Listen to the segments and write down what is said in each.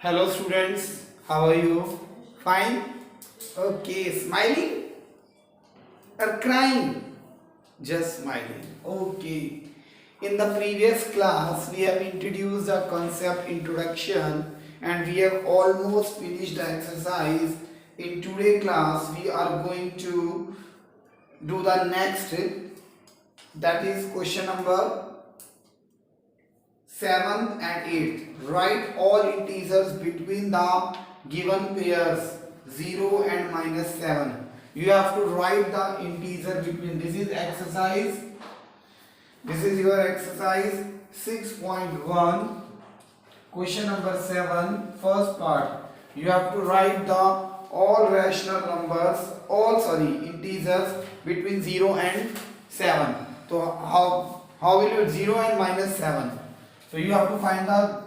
Hello students, how are you? Fine? Okay, smiling or crying? Just smiling. Okay. In the previous class, we have introduced the concept introduction and we have almost finished the exercise. In today's class, we are going to do the next, that is question number 7th and 8th. Write all integers between the given pairs 0 and minus 7. You have to write the integer between. This is exercise. This is your exercise 6.1. Question number 7. First part. You have to write the all rational numbers, integers between 0 and 7. So how will you 0 and minus 7? So you have to find the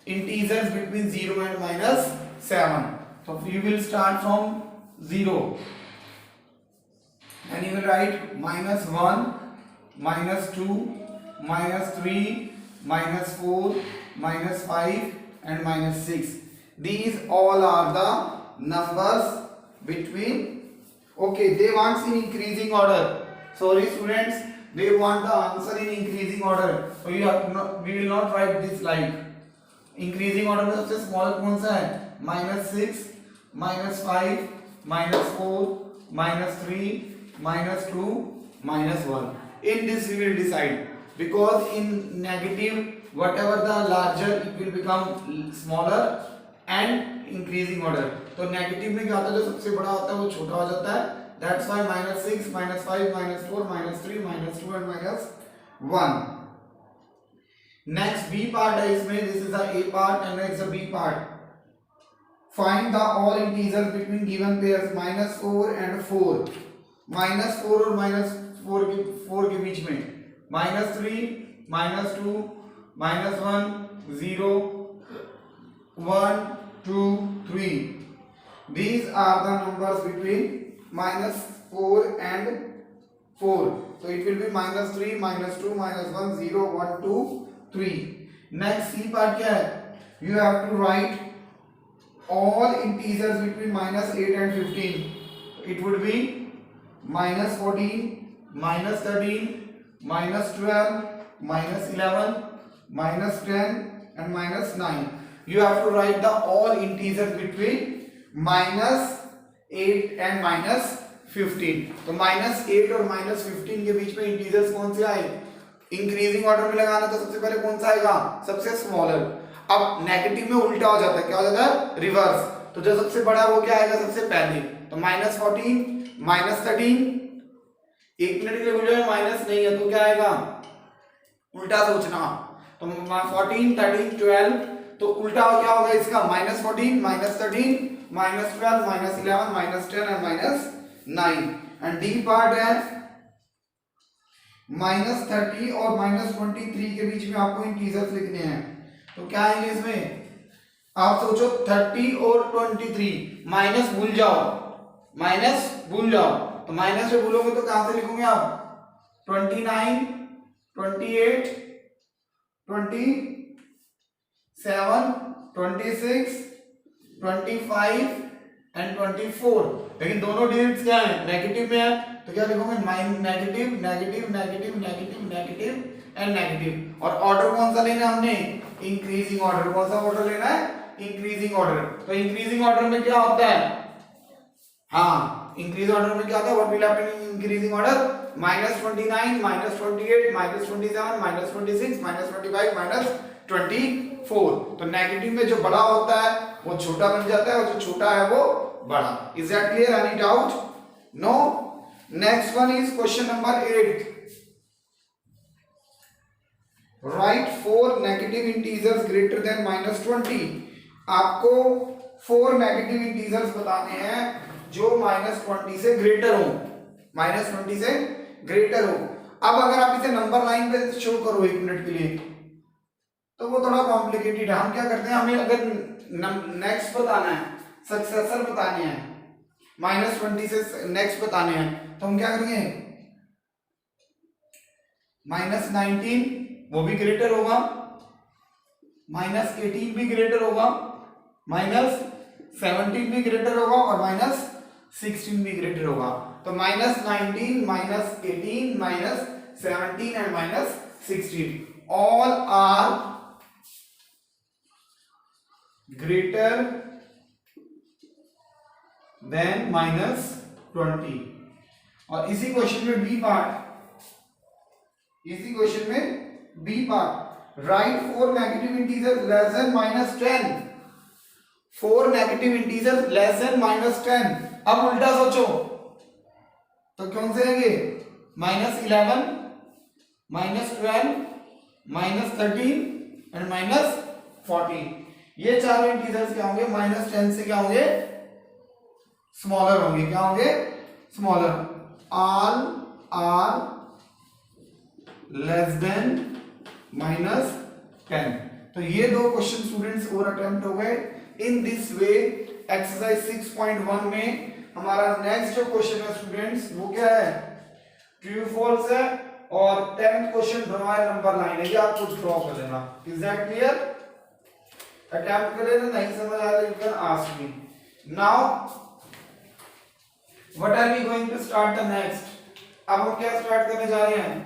integers between 0 and minus 7. So you will start from 0 and you will write minus 1, minus 2, minus 3, minus 4, minus 5 and minus 6. These all are the numbers between. Okay, they want in increasing order. Sorry students, they want the answer in increasing order. So you have to not, we will not write this like increasing order में सबसे small कौन सा है? -6, -5, -4, -3, -2, -1. In this we will decide, because in negative whatever the larger it will become smaller and increasing order. तो negative में क्या होता है, जो सबसे बड़ा होता है वो छोटा हो जाता है. That's why -6, -5, -4, -3, -2 and -1. Next B part है इसमें. This is the A part and next the B part. Find the all integers between given pairs -4 and 4. -4 और -4 के बीच में -3, -2, -1, 0, 1, 2, 3. These are the numbers between -4 and 4. So it will be -3, -2, -1, 0, 1, 2, 3. Next C part क्या है? You have to write all integers between -8 and 15. It would be -14, -13, -12, -11, -10 and -9. You have to write the all integers between -8 and -15. तो -8 और -15 के बीच में integers कौन से आए? Increasing order में लगाना तो सबसे पहले कौन सा आएगा? सबसे स्मॉलर. अब नेगेटिव में उल्टा हो जाता है. क्या हो जाता है? रिवर्स. तो जो सबसे बड़ा वो क्या आएगा सबसे पहले? तो -14, -13. एक मिनट के लिए बोलो माइनस नहीं है तो क्या आएगा? उल्टा सोचना. तो 14, 13, 12. तो उल्टा क्या होगा इसका? -14, -13, -12, -11, -10 and -9. एंड डी पार्ट है -30 और -23 के बीच में आपको इंटीजर्स लिखने हैं. तो क्या आएंगे इसमें? आप सोचो 30 और 23. माइनस भूल जाओ, तो माइनस से भूलोगे तो कहां से लिखोगे आप? 29, 28, 27, 26, 25 एंड 24. लेकिन दोनों डिजिट्स क्या है? नेगेटिव में है. तो क्या लिखोगे? Negative, negative, negative, negative, negative and negative. और ऑर्डर कौन सा लेना है हमने? Increasing order. कौन सा ऑर्डर लेना है? Increasing order. तो इंक्रीजिंग ऑर्डर में क्या होता है? हाँ, इंक्रीज ऑर्डर में क्या होता है? What will happen in increasing order? -29, -28, -27, -26, -25, -24. तो नेगेटिव में जो बड़ा होता है वो छोटा बन जाता है और जो छोटा है वो बड़ा. Is that clear? Any doubt? No. Next one is question number 8. Right 4 negative integers greater than -20. आपको 4 नेगेटिव इंटीजर्स बताने हैं जो -20 से ग्रेटर हो. -20 से ग्रेटर हो. अब अगर आप इसे नंबर लाइन पे शो करो 1 मिनट के लिए तो वो थोड़ा कॉम्प्लिकेटेड है. हम क्या करते हैं, हमें अगर नेक्स्ट बताना है, सक्सेसर बताने हैं, -20 से नेक्स्ट बताने हैं, तो हम क्या करेंगे? -19 वो भी ग्रेटर होगा, माइनस 18 भी ग्रेटर होगा, माइनस 17 भी ग्रेटर होगा और माइनस 16 भी ग्रेटर होगा। तो minus 19, minus 18, minus 17 and minus 16 all are greater than minus 20। और इसी क्वेश्चन में बी पार्ट, इसी क्वेश्चन में B part, right 4 negative integer less than minus 10, 4 negative integer less than minus 10। अब उल्टा सोचो तो कौन से रहेंगे, minus 11, minus 12, minus 13 and minus 14। ये चारों इंटीजर्स क्या होंगे, माइनस 10 से क्या होंगे, स्मॉलर होंगे। क्या होंगे, smaller. All are less than minus 10। तो ये दो क्वेश्चन स्टूडेंट्स और अटेम्प्ट हो गए। इन दिस वे एक्सरसाइज 6.1 में हमारा नेक्स्ट जो क्वेश्चन है स्टूडेंट्स वो क्या है, ट्रू फॉल्स है और 10th question draw number line है, ये आपको ड्रॉ कर लेना। Is that clear? अटेम्प्ट कर लेना, नहीं समझ आ रहा you can ask me. Now what are we going to start the next. अब हम क्या स्टार्ट करने जा रहे हैं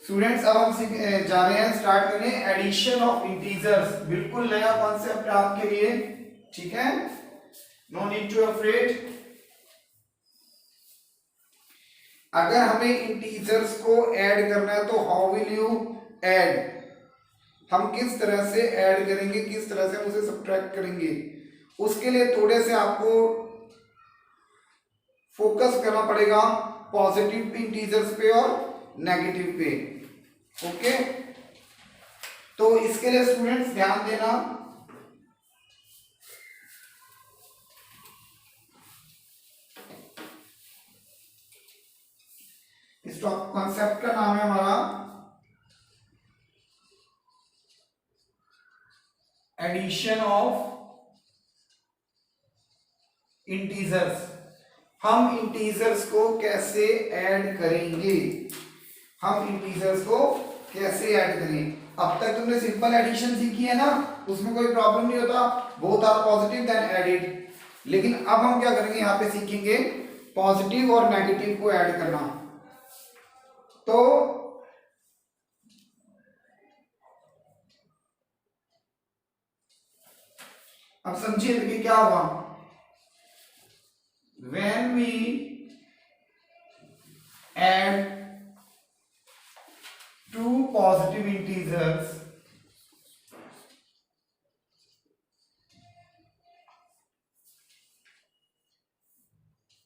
स्टूडेंट्स, अब हम जा रहे हैं स्टार्ट करने एडिशन ऑफ इंटीजर्स। बिल्कुल नया कॉन्सेप्ट है आपके लिए, ठीक है, नो नीड टू अफ्रेड। अगर हमें इंटीजर्स को ऐड करना है तो हाउ विल यू ऐड, हम किस तरह से ऐड करेंगे, किस तरह से हम उसे सब्ट्रैक्ट करेंगे, उसके लिए थोड़े से आपको फोकस करना पड़ेगा पॉजिटिव इंटीजर्स पे और नेगेटिव पे। ओके, तो इसके लिए स्टूडेंट्स ध्यान देना, इस कॉन्सेप्ट का नाम है हमारा एडिशन ऑफ इंटीजर्स। हम इंटीजर्स को कैसे ऐड करेंगे, हम इंटीजर्स को कैसे ऐड करें। अब तक तुमने सिंपल एडिशन सीखी है ना, उसमें कोई प्रॉब्लम नहीं होता, both are positive then added. लेकिन अब हम क्या करेंगे, यहां पे सीखेंगे पॉजिटिव और नेगेटिव को ऐड करना। तो अब समझिए कि क्या हुआ, when we add two positive integers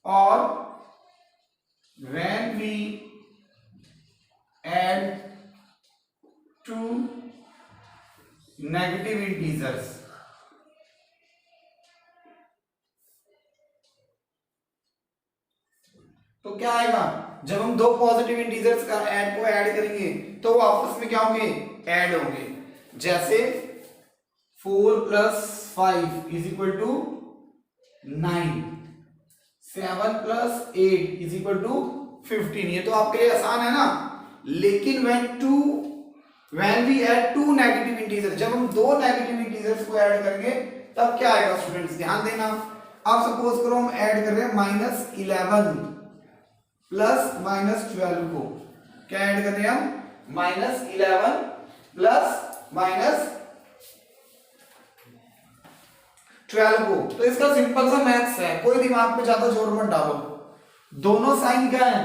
or when we add two negative integers, तो क्या आएगा, जब हम दो पॉजिटिव इंटीजर्स का ऐड को ऐड करेंगे तो वो आपस में क्या होंगे, ऐड होंगे। जैसे 4 + 5 = 9, 7 + 8 = 15। ये तो आपके लिए आसान है ना। लेकिन when we add two negative integer, जब हम दो नेगेटिव इंटीजर्स को ऐड करेंगे तब क्या आएगा स्टूडेंट्स, ध्यान देना। अब सपोज करो हम ऐड कर रहे हैं -11 प्लस -12 को, क्या ऐड कर रहे हैं हम, -11 प्लस -12 को। तो इसका सिंपल सा मैथ्स है, कोई दिमाग पे ज्यादा जोर मत डालो। दोनों साइन क्या है,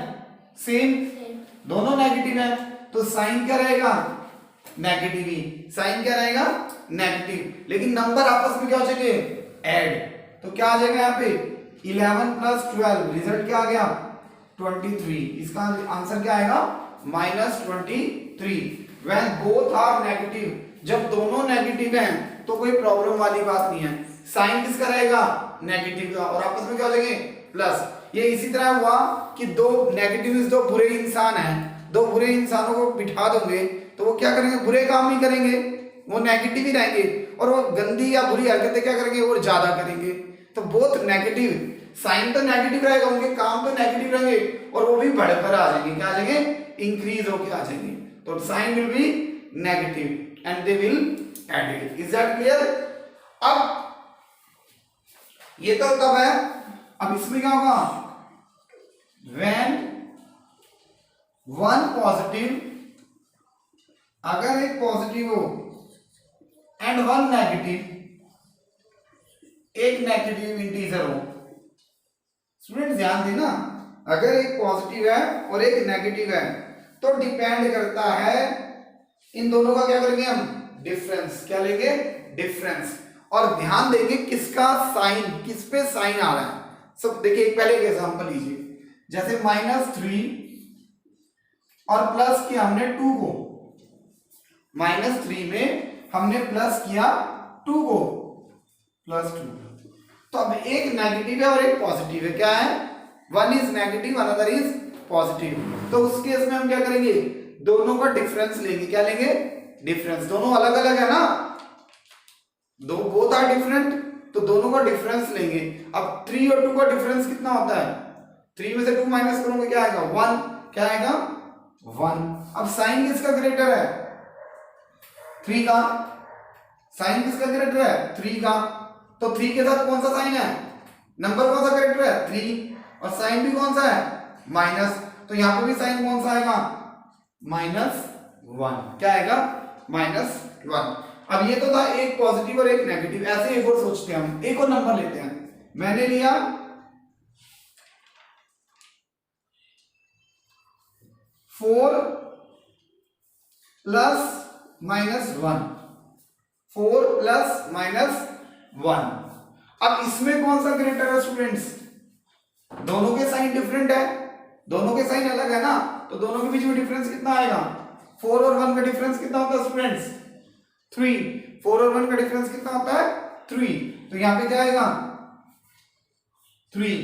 सेम, दोनों नेगेटिव है, तो साइन क्या रहेगा, नेगेटिव ही, साइन क्या रहेगा, नेगेटिव। लेकिन नंबर आपस में क्या हो जाएंगे, ऐड। तो क्या आ जाएगा यहाँ पे 11 + 12, रिजल्ट क्या आ गया 23। इसका आंसर क्या आएगा -23। व्हेन बोथ आर नेगेटिव, जब दोनों नेगेटिव हैं तो कोई प्रॉब्लम वाली बात नहीं है। साइन किसका रहेगा, नेगेटिव का, और आपस में क्या हो जाएंगे, प्लस। ये इसी तरह हुआ कि दो नेगेटिव, दो बुरे इंसान हैं, दो बुरे इंसानों को बिठा दोगे तो वो क्या करेंगे, बुरे काम ही करेंगे, वो नेगेटिव ही रहेंगे, और वो गंदी या बुरी हरकतें क्या करेंगे, और ज्यादा करेंगे। तो बोथ नेगेटिव, साइन तो नेगेटिव रहेगा, उनके काम तो नेगेटिव रहेंगे, और वो भी बढ़कर आ जाएंगे, क्या आ जाएंगे, इंक्रीज होके आ जाएंगे। तो sign will be negative and they will added. Is that clear? अब ये तो तब है, अब इसमें क्या होगा, व्हेन वन पॉजिटिव, अगर एक पॉजिटिव हो एंड वन नेगेटिव, एक नेगेटिव इंटीजर हो। स्टूडेंट ध्यान देना, अगर एक पॉजिटिव है और एक नेगेटिव है तो डिपेंड करता है इन दोनों का, क्या करेंगे हम, डिफरेंस। क्या लेंगे, डिफरेंस। और ध्यान देंगे किसका साइन, किस पे साइन आ रहा है। सब देखिए, पहले एक एग्जांपल लीजिए, जैसे -3 और प्लस किया हमने 2 को, -3 में हमने प्लस किया 2 को, +2। तो अब एक नेगेटिव है और एक पॉजिटिव है, क्या है, one is negative another is positive. तो उस केस में हम क्या करेंगे, दोनों का डिफरेंस लेंगे। क्या लेंगे, डिफरेंस। दोनों अलग अलग है ना, दो बोथ आर डिफरेंट, तो दोनों का डिफरेंस लेंगे। अब 3 और 2 का डिफरेंस कितना होता है, 3 में से 2 माइनस करोगे क्या आएगा, 1। क्या आएगा, 1। अब साइन किसका ग्रेटर है, 3 का। साइन किसका ग्रेटर है, 3 का। तो 3 के साथ कौन सा साइन है, नंबर कौन सा ग्रेटर है, 3। और साइन भी कौन सा है, माइनस। तो यहां पे भी साइन कौन सा आएगा, -1। क्या आएगा, -1। अब ये तो था एक पॉजिटिव और एक नेगेटिव। ऐसे एक और सोचते हैं हम, एक और नंबर लेते हैं। मैंने लिया 4 + -1, 4 + -1। अब इसमें कौन सा ग्रेटर है स्टूडेंट्स, दोनों के साइन डिफरेंट है, दोनों के साइन अलग है ना, तो दोनों के बीच में डिफरेंस कितना आएगा, 4 और 1 का डिफरेंस कितना होता है स्टूडेंट्स, 3। 4 और 1 का डिफरेंस कितना होता है, 3। तो यहां पे क्या आएगा, 3।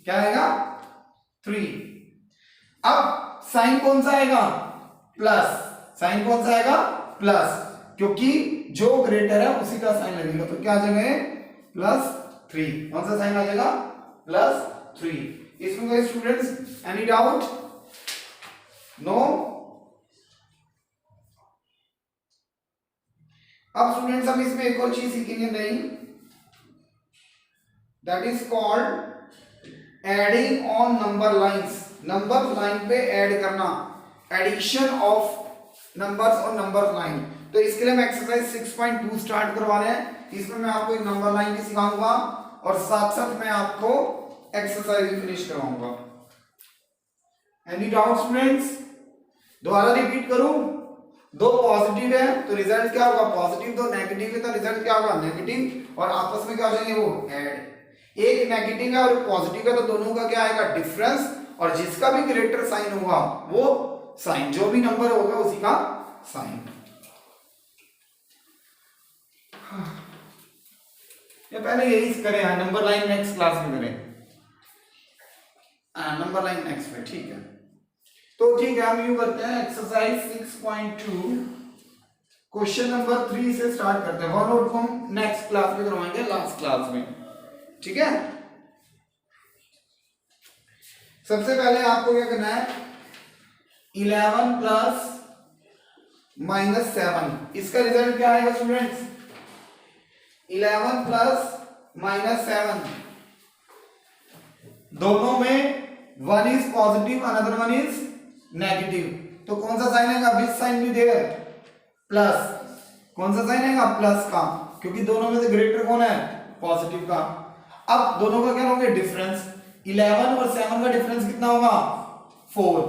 क्या आएगा, 3। अब साइन कौन सा आएगा, प्लस। साइन कौन सा आएगा, प्लस, क्योंकि जो ग्रेटर है उसी का साइन लगेगा। तो क्या आ जाएगा, +3। कौन सा साइन आ जाएगा, +3। इसमें कोई स्टूडेंट्स एनी डाउट, नो? अब स्टूडेंट्स हम इसमें एक और चीज सीखेंगे नहीं, that is called adding on number lines. Number line पे ऐड करना, एडिशन ऑफ नंबर्स और नंबर लाइन। तो इसके लिए हम एक्सरसाइज 6.2 स्टार्ट करवा रहे हैं। इसमें मैं आपको एक नंबर लाइन भी सिखाऊंगा और साथ साथ मैं आपको एक्सरसाइज भी फिनिश करवाऊंगा। Any doubt students? दोबारा रिपीट करूं, दो पॉजिटिव है तो रिजल्ट क्या होगा, पॉजिटिव। दो नेगेटिव है तो रिजल्ट क्या होगा, नेगेटिव। और आपस में क्या हो जाएंगे, वो ऐड। एक नेगेटिव है और पॉजिटिव है तो दोनों का क्या आएगा, डिफरेंस। और जिसका भी ग्रेटर साइन होगा वो साइन, जो भी नंबर होगा उसी का साइन। ये पहले यही करें, नंबर लाइन नेक्स्ट क्लास में करें, नंबर लाइन नेक्स्ट में, ठीक है। तो ठीक है, हम यूं करते हैं, एक्सरसाइज 6.2 क्वेश्चन नंबर 3 से स्टार्ट करते हैं। वन आउट को हम नेक्स्ट क्लास में करवाएंगे, लास्ट क्लास में, ठीक है। सबसे पहले आपको क्या करना है, 11 + -7, इसका रिजल्ट क्या आएगा स्टूडेंट्स, 11 + -7। दोनों में one is positive another one is negative, तो कौन सा साइन आएगा, विच साइन भी देयर, प्लस। कौन सा साइन आएगा, प्लस का, क्योंकि दोनों में से ग्रेटर कौन है, पॉजिटिव का। अब दोनों का क्या होगा, डिफरेंस। 11 और 7 का डिफरेंस कितना होगा, 4।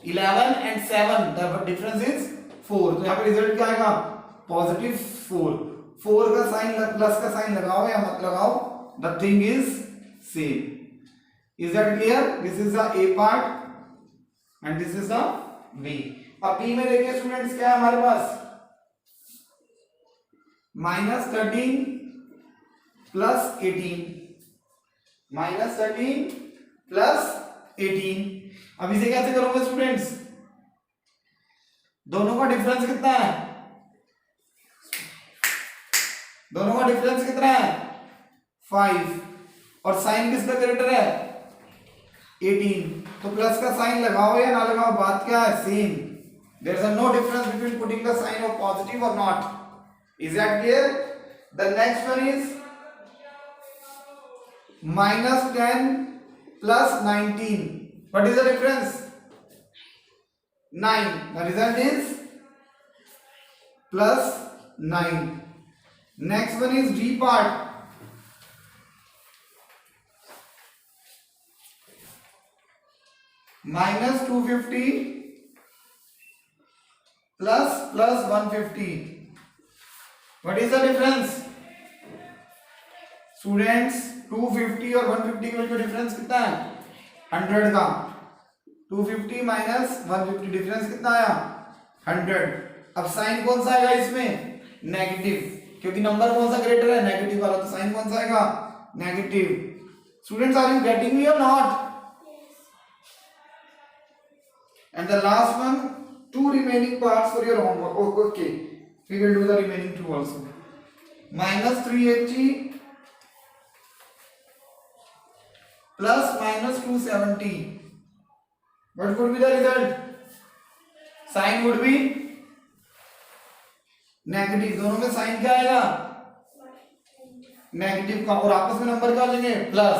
11 and 7 द डिफरेंस इज 4। तो यहाँ पे रिजल्ट क्या आएगा, +4। 4 का साइन प्लस का साइन लगाओ या मत लगाओ, the thing is same. Is that clear? This is the A part and this is the B. अब बी में देखिए स्टूडेंट्स, क्या है हमारे पास, -13 + 18, -13 + 18। अब इसे कैसे करोगे स्टूडेंट्स, दोनों का डिफरेंस कितना है, दोनों का डिफरेंस कितना है, 5। और साइन किसका ग्रेटर है, 18। तो प्लस का साइन लगाओ या ना लगाओ, बात क्या है, same. There is no difference between putting the sign of positive or not. Is that clear? The next one is minus 10 plus 19. What is the difference? 9. The result is plus 9. Next one is D part. Minus 250 plus 150. What is the difference? Students 250 और 150 के बीच में difference कितना है? 100 का। 250 minus 150 difference कितना आया? 100। अब sign कौन सा आएगा इसमें? नेगेटिव, क्योंकि नंबर कौन सा ग्रेटर है? नेगेटिव वाला, तो साइन कौन सा आएगा? Negative. Students, are you getting me or not? And the last one, 2 remaining parts for your homework. Oh, okay, we will do the remaining 2 also. Minus 380 plus minus 270. What would be the result? Sign would be negative. दोनों में sign क्या आएगा? Negative का, और आपस में number क्या आ जाएंगे? Plus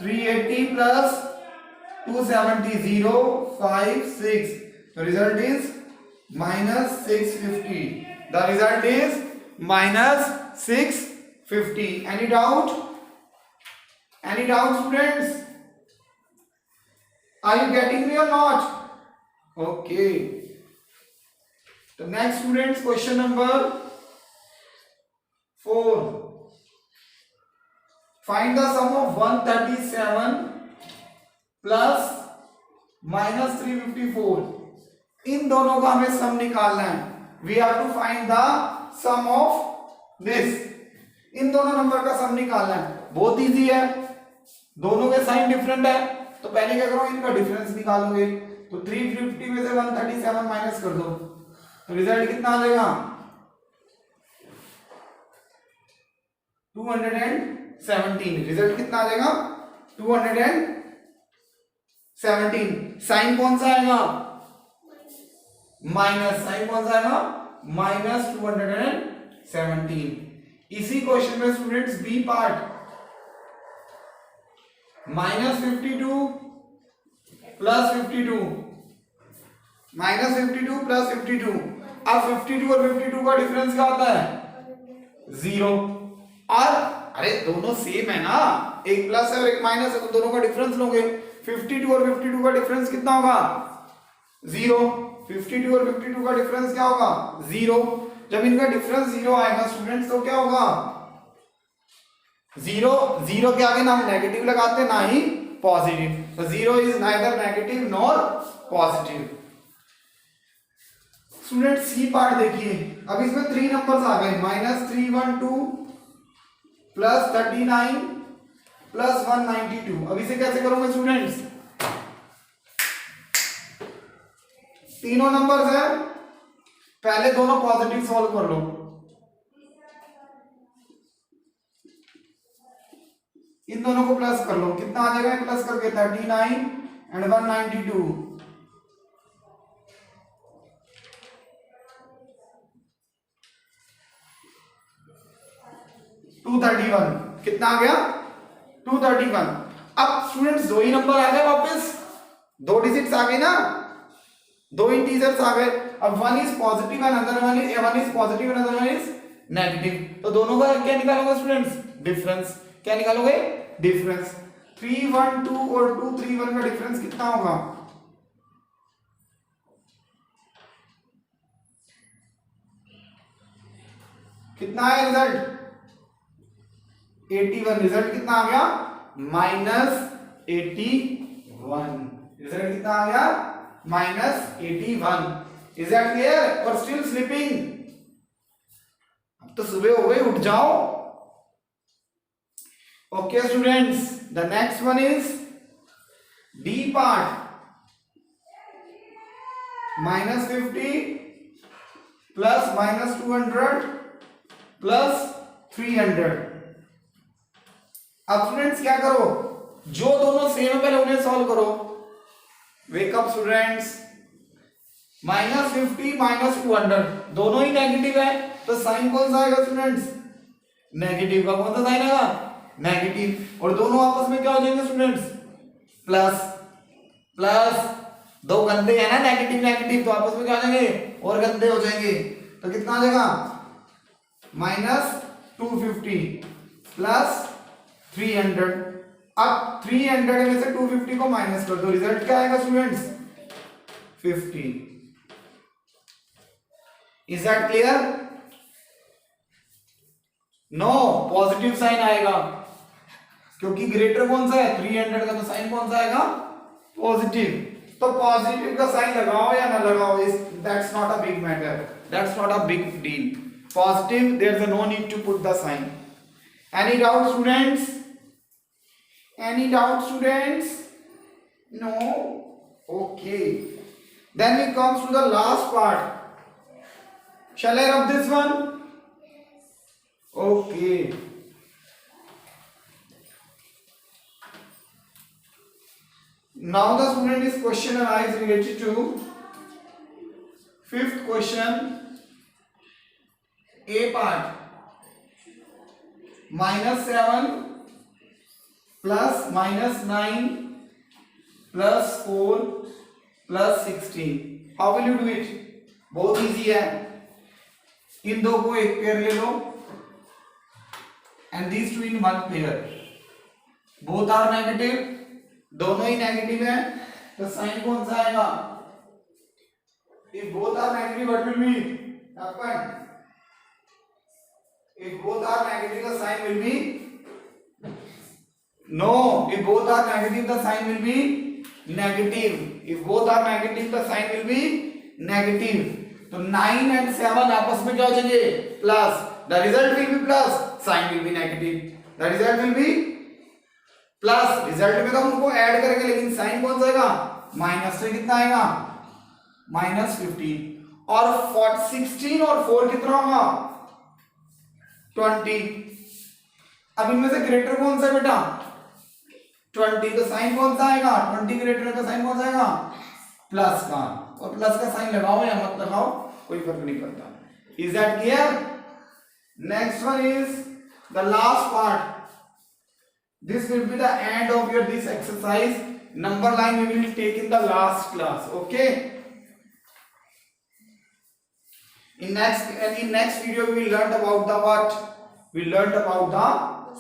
380 plus 270, 0, 5, 6. The result is minus 650. The result is minus 650. Any doubt? Any doubt, students? Are you getting me or not? Okay. The next, students, question number 4. Find the sum of 137 plus minus 354. इन दोनों का हमें sum निकालना है. We have to find the sum of this. इन दोनों number का सम निकालना है. बहुत इजी है, दोनों के साइन डिफरेंट है, तो पहले क्या करो, इनका डिफरेंस निकालोगे. तो 350 में से 137 माइनस कर दो, तो रिजल्ट कितना आ जाएगा? 217. रिजल्ट कितना आ जाएगा? 217. साइन कौन सा आएगा? माइनस. साइन कौन सा आएगा? माइनस 217. इसी क्वेश्चन में students B part, minus 52 plus 52, minus 52 plus 52. अब 52 और 52 का डिफरेंस क्या होता है? 0. और अरे दोनों सेम है ना, एक प्लस है और एक माइनस है, तो दोनों का डिफरेंस लोगे. 52 और 52 का डिफरेंस कितना होगा? 0. 52 और 52 का डिफरेंस क्या होगा? 0. जब इनका डिफरेंस 0 आएगा स्टूडेंट्स, तो क्या होगा? 0 के आगे ना हम नेगेटिव लगाते ना ही पॉजिटिव, तो 0 is neither negative nor positive. Student C part देखिए. अब इसमें 3 नंबर्स आ गए, माइनस 312 प्लस 39 प्लस 192. अब इसे कैसे करोगे स्टूडेंट्स? तीनों नंबर्स है, पहले दोनों पॉजिटिव सॉल्व कर लो. इन दोनों को प्लस कर लो, कितना आ जाएगा प्लस करके? 39 एंड 192. 231. कितना आ गया? 231. अब स्टूडेंट्स दो ही नंबर आ गए वापस, 2 डिजिट्स आ गए ना, 2 इंटीजर्स आ गए. अब one is positive and other one is positive and other one is negative, तो दोनों का क्या निकालोगे स्टूडेंट्स? डिफरेंस. क्या निकालोगे? डिफरेंस. 312 और 231 का डिफरेंस कितना होगा? कितना है रिजल्ट? 81. रिजल्ट कितना आ गया? -81. रिजल्ट कितना आ गया? -81. Is that clear? और स्टिल स्लीपिंग? अब तो सुबह हो गई, उठ जाओ. Okay students, the next one is D part. -50 plus -200 plus 300. अब स्टूडेंट्स क्या करो, जो दोनों सेम है पहले उन्हें सॉल्व करो. Wake up students. -50 -200 दोनों ही नेगेटिव है, तो साइन कौन सा आएगा स्टूडेंट्स? नेगेटिव का कौन सा साइन आएगा? नेगेटिव। और दोनों आपस में क्या हो जाएंगे स्टूडेंट्स? Plus plus. दो गंदे हैं ना नेगेटिव नेगेटिव, तो आपस में क्या हो जाएंगे? और गंदे हो जाएंगे। तो कितना आ जाएगा? -250 प्लस 300। अब 300 में से 250 को माइनस कर दो, रिजल्ट क्या आएगा students? 50। Is that clear? No, positive sign आएगा क्योंकि ग्रेटर कौन सा है? 300 का, तो साइन कौन सा आएगा? पॉजिटिव। तो पॉजिटिव का साइन लगाओ या ना लगाओ, that's not a big matter, that's not a big deal. Positive, there is no need to put the sign. Any doubt students? Any doubt students? No? Okay. Then we come to the last part. Shall I rub this one? Okay. Now the student is question arise related to fifth question, A part. -7 plus -9 plus 4 plus 16. How will you do it? बहुत easy है। इन दो को एक pair ले लो and these two in one pair. Both are negative, दोनों ही negative है, तो sign कौन सा आएगा? If both are negative, what will be happen? If both are negative, the sign will be no. If both are negative, the sign will be negative. If both are negative, the sign will be negative. तो 9 and 7 आपस में क्या हो जाएंगे? Plus. The result will be plus. Sign will be negative. The result will be plus. Result में तो हम उनको ऐड करेंगे, लेकिन साइन कौन सा आएगा? माइनस से कितना आएगा? -15। और 16 और 4 कितना होगा? 20। अब इनमें से ग्रेटर कौन सा है बेटा? 20। तो साइन कौन सा आएगा? 20 ग्रेटर है तो साइन कौन सा आएगा? प्लस का। और प्लस का साइन लगाओ या मत लगाओ, कोई फर्क नहीं पड़ता। Is that clear? Next one is the last part. This will be the end of your this exercise. Number line we will take in the last class. Okay, in next video we will learn about the what? We learned about the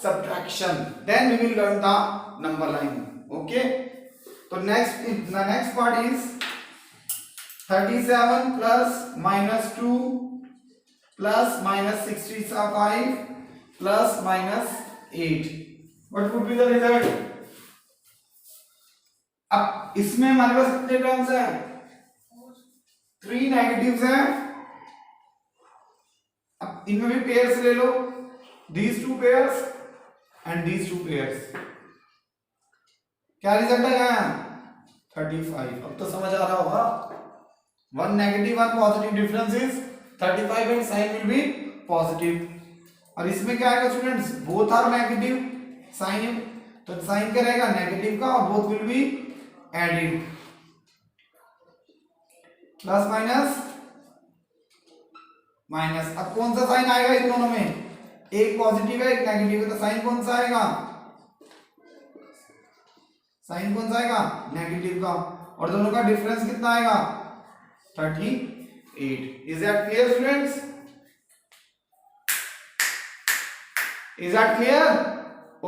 subtraction, then we will learn the number line. Okay, so the next part is 37 plus -2 plus -65 plus -8. What would be the result? अब इसमें हमारे पास कितने terms हैं? 3 negatives हैं। अब इनमें भी pairs ले लो, these two pairs and these two pairs. क्या रिजल्ट आया? 35. अब तो समझ आ रहा होगा, one negative one positive difference is 35 and sign will be positive. और इसमें क्या आएगा students? both are negative, sign, तो साइन क्या रहेगा? नेगेटिव का, और both will be added. Plus minus minus. अब कौन सा साइन आएगा इन दोनों में? एक पॉजिटिव है एक नेगेटिव है, तो साइन कौन सा आएगा? साइन कौन सा आएगा? नेगेटिव का। और दोनों का डिफरेंस कितना आएगा? 38. Is that clear students? Is that clear?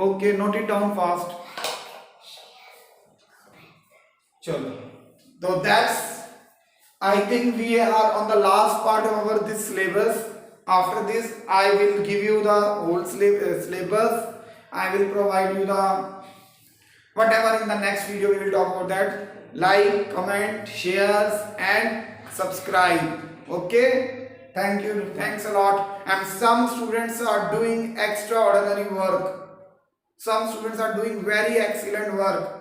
Okay, note it down fast. चलो, तो that's, I think we are on the last part of our this syllabus. After this, I will give you the whole syllabus. I will provide you the whatever in the next video. We will talk about that. Like, comment, shares, and subscribe. Okay? Thank you. Thanks a lot. And some students are doing extraordinary work. Some students are doing very excellent work.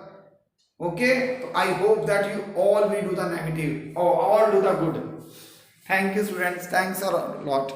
Okay, so I hope that you all will do the negative or all do the good. Thank you students, thanks a lot.